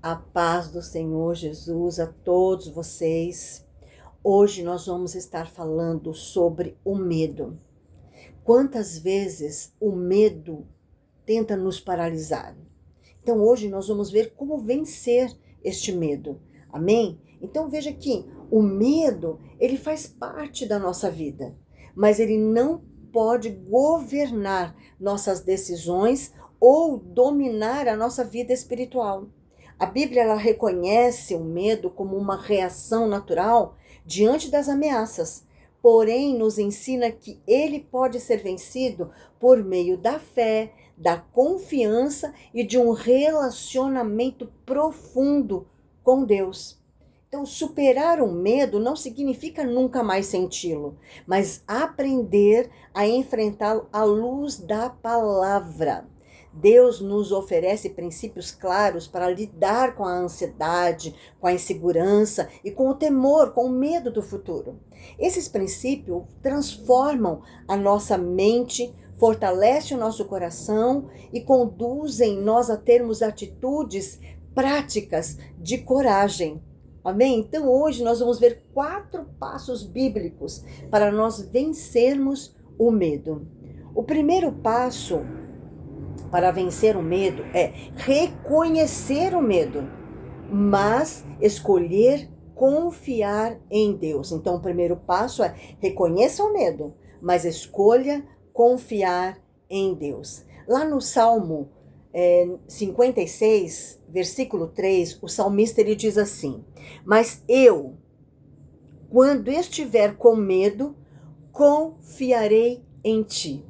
A paz do Senhor Jesus a todos vocês. Hoje nós vamos estar falando sobre o medo. Quantas vezes o medo tenta nos paralisar? Então hoje nós vamos ver como vencer este medo. Amém? Então veja que o medo, ele faz parte da nossa vida, mas ele não pode governar nossas decisões ou dominar a nossa vida espiritual. A Bíblia ela reconhece o medo como uma reação natural diante das ameaças, porém nos ensina que ele pode ser vencido por meio da fé, da confiança e de um relacionamento profundo com Deus. Então, superar o medo não significa nunca mais senti-lo, mas aprender a enfrentá-lo à luz da palavra. Deus nos oferece princípios claros para lidar com a ansiedade, com a insegurança e com o temor, com o medo do futuro. Esses princípios transformam a nossa mente, fortalecem o nosso coração e conduzem nós a termos atitudes práticas de coragem. Amém? Então hoje nós vamos ver 4 passos bíblicos para nós vencermos o medo. O primeiro passo para vencer o medo é reconhecer o medo, mas escolher confiar em Deus. Então, o primeiro passo é reconheça o medo, mas escolha confiar em Deus. Lá no Salmo 56, versículo 3, o salmista ele diz assim: mas eu, quando estiver com medo, confiarei em ti.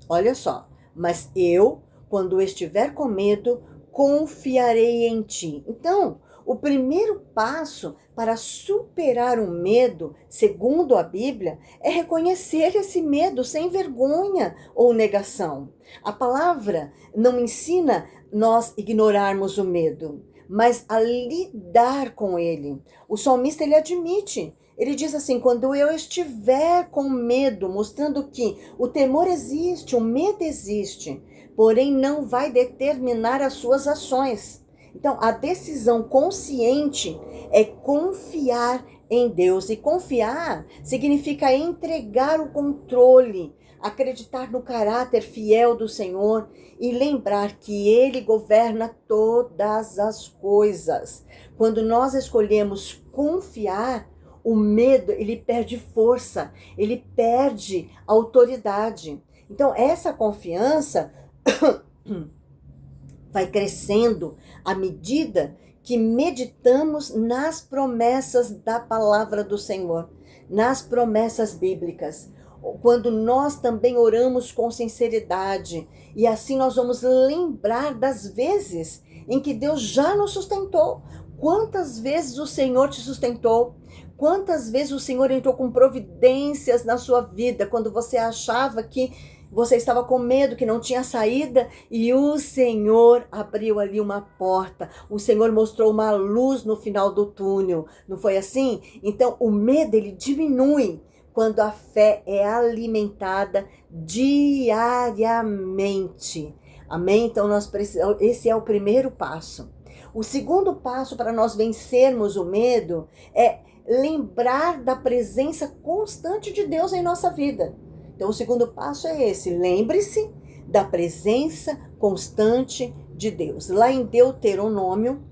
Olha só, mas eu, quando estiver com medo, confiarei em ti. Então, o primeiro passo para superar o medo, segundo a Bíblia, é reconhecer esse medo sem vergonha ou negação. A palavra não ensina nós ignorarmos o medo, mas a lidar com ele. O salmista ele admite. Ele diz assim: quando eu estiver com medo, mostrando que o temor existe, o medo existe, porém não vai determinar as suas ações. Então, a decisão consciente é confiar em Deus. E confiar significa entregar o controle, acreditar no caráter fiel do Senhor e lembrar que Ele governa todas as coisas. Quando nós escolhemos confiar, o medo, ele perde força, ele perde autoridade. Então, essa confiança vai crescendo à medida que meditamos nas promessas da palavra do Senhor, nas promessas bíblicas. Quando nós também oramos com sinceridade, e assim nós vamos lembrar das vezes em que Deus já nos sustentou. Quantas vezes o Senhor te sustentou? Quantas vezes o Senhor entrou com providências na sua vida, quando você achava que você estava com medo, que não tinha saída, e o Senhor abriu ali uma porta. O Senhor mostrou uma luz no final do túnel. Não foi assim? Então, o medo, ele diminui quando a fé é alimentada diariamente. Amém? Então, esse é o primeiro passo. O segundo passo para nós vencermos o medo é lembrar da presença constante de Deus em nossa vida. Então, o segundo passo é esse: lembre-se da presença constante de Deus. Lá em Deuteronômio,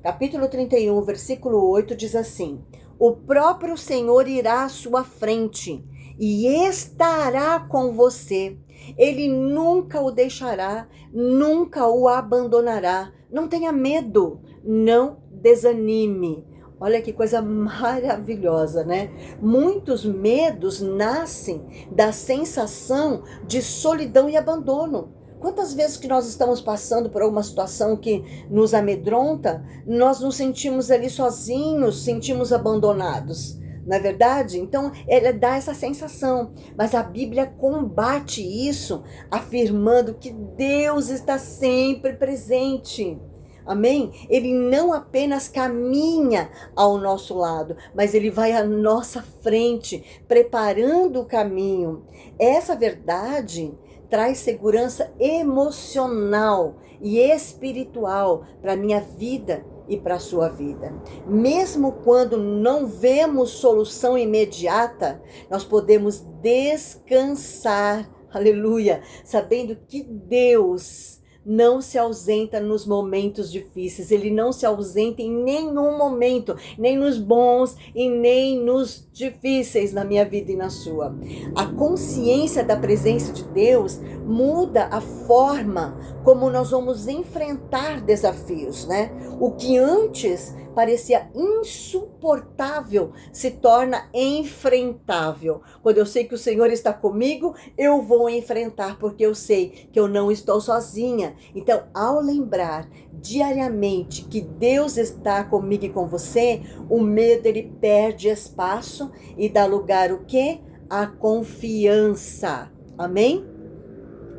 capítulo 31, versículo 8, diz assim: o próprio Senhor irá à sua frente e estará com você. Ele nunca o deixará, nunca o abandonará. Não tenha medo, não desanime. Olha que coisa maravilhosa, né? Muitos medos nascem da sensação de solidão e abandono. Quantas vezes que nós estamos passando por alguma situação que nos amedronta, nós nos sentimos ali sozinhos, sentimos abandonados. Não é verdade? Então, ela dá essa sensação. Mas a Bíblia combate isso, afirmando que Deus está sempre presente. Amém? Ele não apenas caminha ao nosso lado, mas ele vai à nossa frente, preparando o caminho. Essa verdade traz segurança emocional e espiritual para a minha vida e para a sua vida. Mesmo quando não vemos solução imediata, nós podemos descansar, aleluia, sabendo que Deus não se ausenta nos momentos difíceis, Ele não se ausenta em nenhum momento, nem nos bons e nem nos difíceis na minha vida e na sua. A consciência da presença de Deus muda a forma como nós vamos enfrentar desafios, né? O que antes parecia insuportável se torna enfrentável. Quando eu sei que o Senhor está comigo, eu vou enfrentar, porque eu sei que eu não estou sozinha. Então, ao lembrar diariamente que Deus está comigo e com você, o medo ele perde espaço e dá lugar o quê? A confiança. Amém?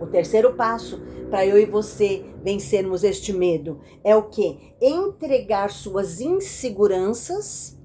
O terceiro passo para eu e você vencermos este medo é o quê? Entregar as suas inseguranças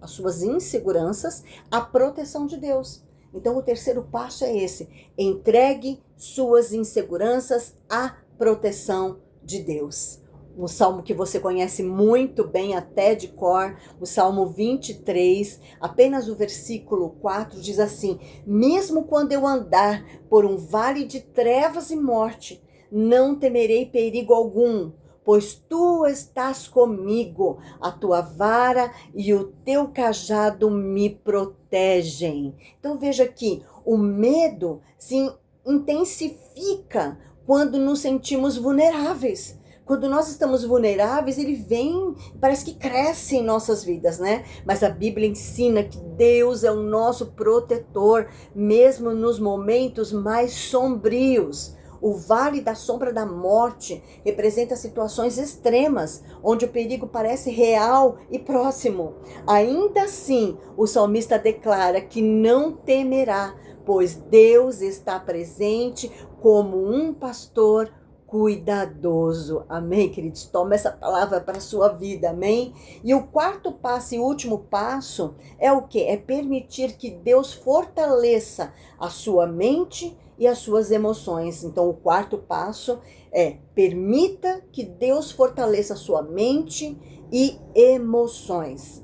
à proteção de Deus. Então, o terceiro passo é esse: entregue suas inseguranças à proteção de Deus. Um salmo que você conhece muito bem, até de cor, o Salmo 23, apenas o versículo 4 diz assim: mesmo quando eu andar por um vale de trevas e morte, não temerei perigo algum, pois tu estás comigo, a tua vara e o teu cajado me protegem. Então veja aqui, o medo se intensifica quando nos sentimos vulneráveis. Quando nós estamos vulneráveis, ele vem, parece que cresce em nossas vidas, né? Mas a Bíblia ensina que Deus é o nosso protetor, mesmo nos momentos mais sombrios. O vale da sombra da morte representa situações extremas, onde o perigo parece real e próximo. Ainda assim, o salmista declara que não temerá, pois Deus está presente como um pastor cuidadoso. Amém, queridos? Toma essa palavra para a sua vida, amém? E o quarto passo e último passo é o quê? É permitir que Deus fortaleça a sua mente e as suas emoções. Então, o quarto passo é: permita que Deus fortaleça a sua mente e emoções.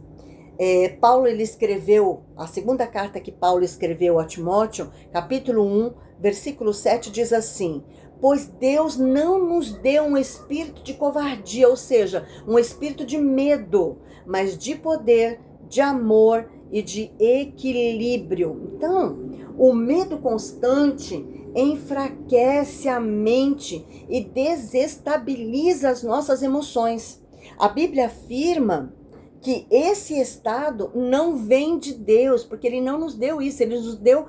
Paulo, ele escreveu, a segunda carta que Paulo escreveu a Timóteo, capítulo 1, versículo 7, diz assim: pois Deus não nos deu um espírito de covardia, ou seja, um espírito de medo, mas de poder, de amor e de equilíbrio. Então, o medo constante enfraquece a mente e desestabiliza as nossas emoções. A Bíblia afirma que esse estado não vem de Deus, porque Ele não nos deu isso, Ele nos deu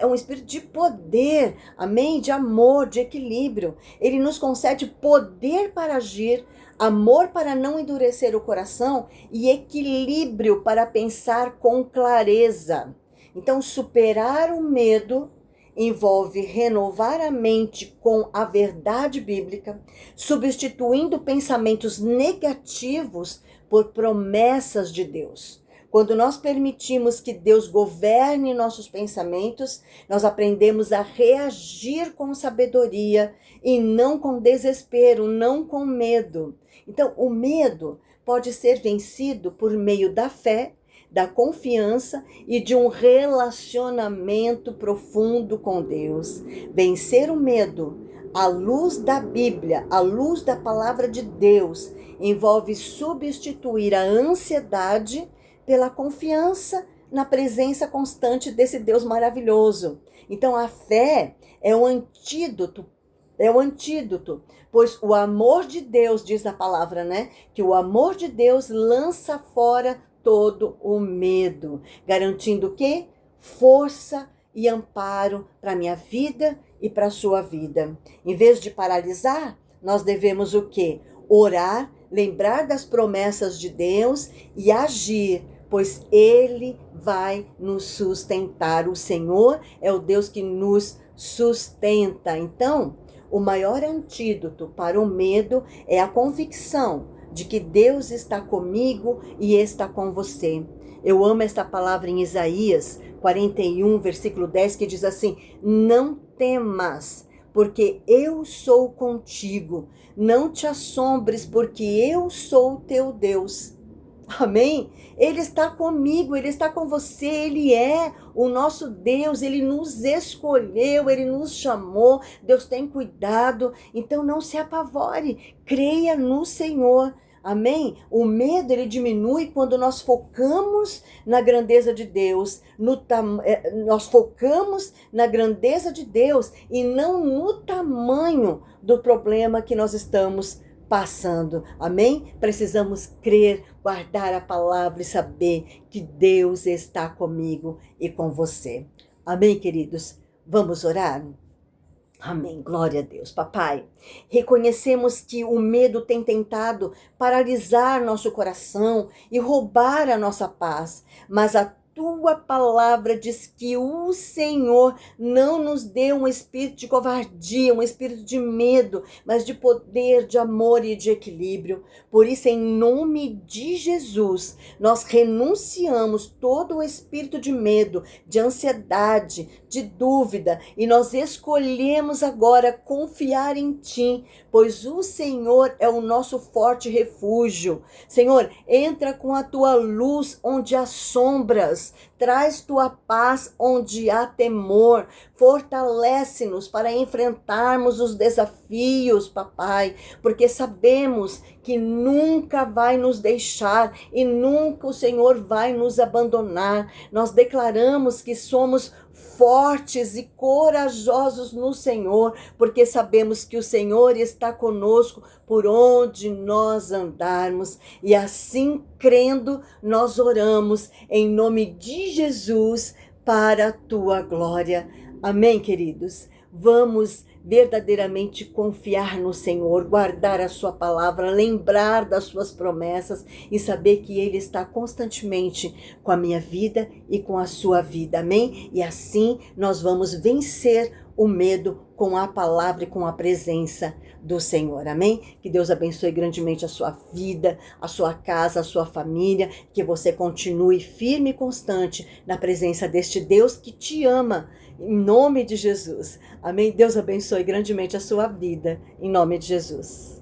um espírito de poder, amém? De amor, de equilíbrio. Ele nos concede poder para agir, amor para não endurecer o coração e equilíbrio para pensar com clareza. Então, superar o medo envolve renovar a mente com a verdade bíblica, substituindo pensamentos negativos por promessas de Deus. Quando nós permitimos que Deus governe nossos pensamentos, nós aprendemos a reagir com sabedoria e não com desespero, não com medo. Então, o medo pode ser vencido por meio da fé, da confiança e de um relacionamento profundo com Deus. Vencer o medo à luz da Bíblia, à luz da palavra de Deus, envolve substituir a ansiedade pela confiança na presença constante desse Deus maravilhoso. Então a fé é o antídoto, pois o amor de Deus, diz a palavra, né? Que o amor de Deus lança fora todo o medo, garantindo o quê? Força e amparo para a minha vida e para a sua vida. Em vez de paralisar, nós devemos o quê? Orar, lembrar das promessas de Deus e agir, pois Ele vai nos sustentar. O Senhor é o Deus que nos sustenta. Então, o maior antídoto para o medo é a convicção de que Deus está comigo e está com você. Eu amo esta palavra em Isaías 41, versículo 10, que diz assim: não temas, porque eu sou contigo. Não te assombres, porque eu sou o teu Deus. Amém? Ele está comigo, Ele está com você, Ele é o nosso Deus, Ele nos escolheu, Ele nos chamou, Deus tem cuidado, então não se apavore, creia no Senhor. Amém? O medo, ele diminui quando nós focamos na grandeza de Deus, nós focamos na grandeza de Deus e não no tamanho do problema que nós estamos passando. Amém? Precisamos crer, guardar a palavra e saber que Deus está comigo e com você. Amém, queridos? Vamos orar? Amém, glória a Deus. Papai, reconhecemos que o medo tem tentado paralisar nosso coração e roubar a nossa paz, mas a tua palavra diz que o Senhor não nos deu um espírito de covardia, um espírito de medo, mas de poder, de amor e de equilíbrio. Por isso, em nome de Jesus, nós renunciamos todo o espírito de medo, de ansiedade, de dúvida, e nós escolhemos agora confiar em Ti, pois o Senhor é o nosso forte refúgio. Senhor, entra com a Tua luz onde há sombras, traz tua paz onde há temor, fortalece-nos para enfrentarmos os desafios, papai, porque sabemos que nunca vai nos deixar e nunca o Senhor vai nos abandonar. Nós declaramos que somos fortes e corajosos no Senhor, porque sabemos que o Senhor está conosco por onde nós andarmos. E assim, crendo, nós oramos em nome de Jesus para a tua glória. Amém, queridos? Vamos verdadeiramente confiar no Senhor, guardar a sua palavra, lembrar das suas promessas e saber que Ele está constantemente com a minha vida e com a sua vida, amém? E assim nós vamos vencer o medo com a palavra e com a presença do Senhor, amém? Que Deus abençoe grandemente a sua vida, a sua casa, a sua família, que você continue firme e constante na presença deste Deus que te ama, em nome de Jesus, amém? Deus abençoe grandemente a sua vida, em nome de Jesus.